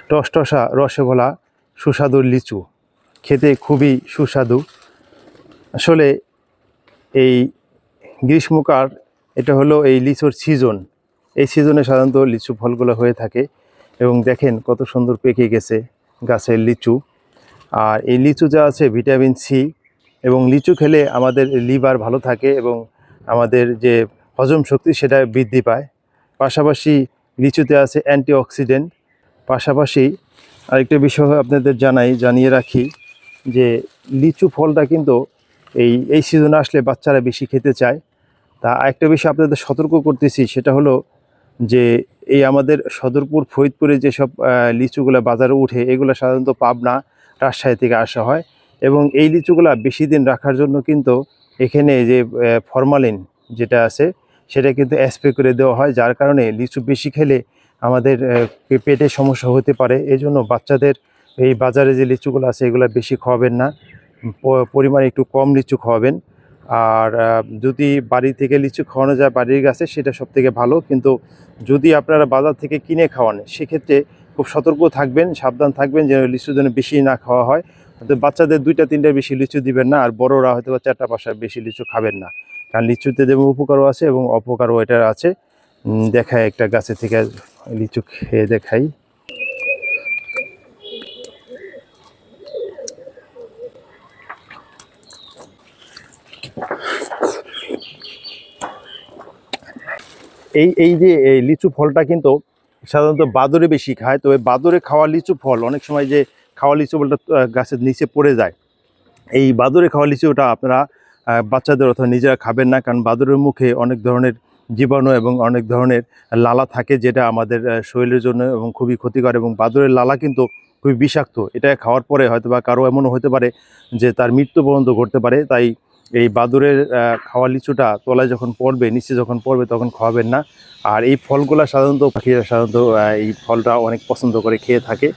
টসটসা রসে ভরা সুস্বাদু লিচু, খেতে খুবই সুস্বাদু। আসলে এই গ্রীষ্মকাল এটা হলো এই লিচুর সিজন। এই সিজনে সাধারণত লিচু ফলগুলো হয়ে থাকে এবং দেখেন কত সুন্দর পেকে গেছে গাছের লিচু। আর এই লিচু যা আছে ভিটামিন সি, এবং লিচু খেলে আমাদের লিভার ভালো থাকে এবং আমাদের যে হজম শক্তি সেটা বৃদ্ধি পায়। পাশাপাশি লিচুতে আছে অ্যান্টিঅক্সিডেন্ট। পাশাপাশি আরেকটা বিষয় আপনাদের জানিয়ে রাখি যে লিচু ফলটা কিন্তু এই সিজনে আসলে বাচ্চারা বেশি খেতে চায়। তা আরেকটা বিষয় আপনাদের সতর্ক করতেছি, সেটা হলো যে এই আমাদের সদরপুর ফরিদপুরে যেসব লিচুগুলো বাজারে উঠে, এগুলো সাধারণত পাবনা রাজশাহী থেকে আসা হয় এবং এই লিচুগুলা বেশি দিন রাখার জন্য কিন্তু এখানে যে ফরমালিন যেটা আছে সেটা কিন্তু স্প্রে করে দেওয়া হয়, যার কারণে লিচু বেশি খেলে আমাদের পেটে সমস্যা হতে পারে। এই জন্য বাচ্চাদের এই বাজারে যে লিচুগুলো আছে এগুলো বেশি খাওয়াবেন না, পরিমাণে একটু কম লিচু খাওয়াবেন। আর যদি বাড়ি থেকে লিচু খাওয়ানো যায় বাড়ির গাছে, সেটা সবথেকে ভালো। কিন্তু যদি আপনারা বাজার থেকে কিনে খাওয়ান, সেক্ষেত্রে খুব সতর্ক থাকবেন, সাবধান থাকবেন যেন লিচু যেন বেশি না খাওয়া হয়। তো বাচ্চাদের 2-3টা বেশি লিচু দিবেন না, আর বড়রা হয়তো 4টা-5টা বেশি লিচু খাবেন না, কারণ লিচুতে যেমন উপকারও আছে এবং অপকারও এটা আছে। দেখায় একটা গাছে থেকে লিচু খেয়ে দেখাই। এই যে এই লিচু ফলটা কিন্তু সাধারণত বাদরে বেশি খায়। তো এই বাদরে খাওয়া লিচু ফল অনেক সময় যে খাওয়া লিচু ফলটা গাছের নিচে পড়ে যায়, এই বাদরে খাওয়া লিচুটা আপনারা বাচ্চাদের অথবা নিজেরা খাবেন না, কারণ বাদরের মুখে অনেক ধরনের জীবাণু এবং অনেক ধরনের লালা থাকে, যেটা আমাদের শরীরের জন্য এবং খুবই ক্ষতিকর। এবং বাদরের লালা কিন্তু খুবই বিষাক্ত, এটা খাওয়ার পরে হয়তো বা কারো এমনও হতে পারে যে তার মৃত্যু পর্যন্ত ঘটতে পারে। তাই এই বাদুরের খাওয়া লিচুটা তলায় যখন পড়বে, নিচে যখন পড়বে, তখন খাওয়াবেন না। আর এই ফলগুলা সাধারণত পাখিরা এই ফলটা অনেক পছন্দ করে খেয়ে থাকে।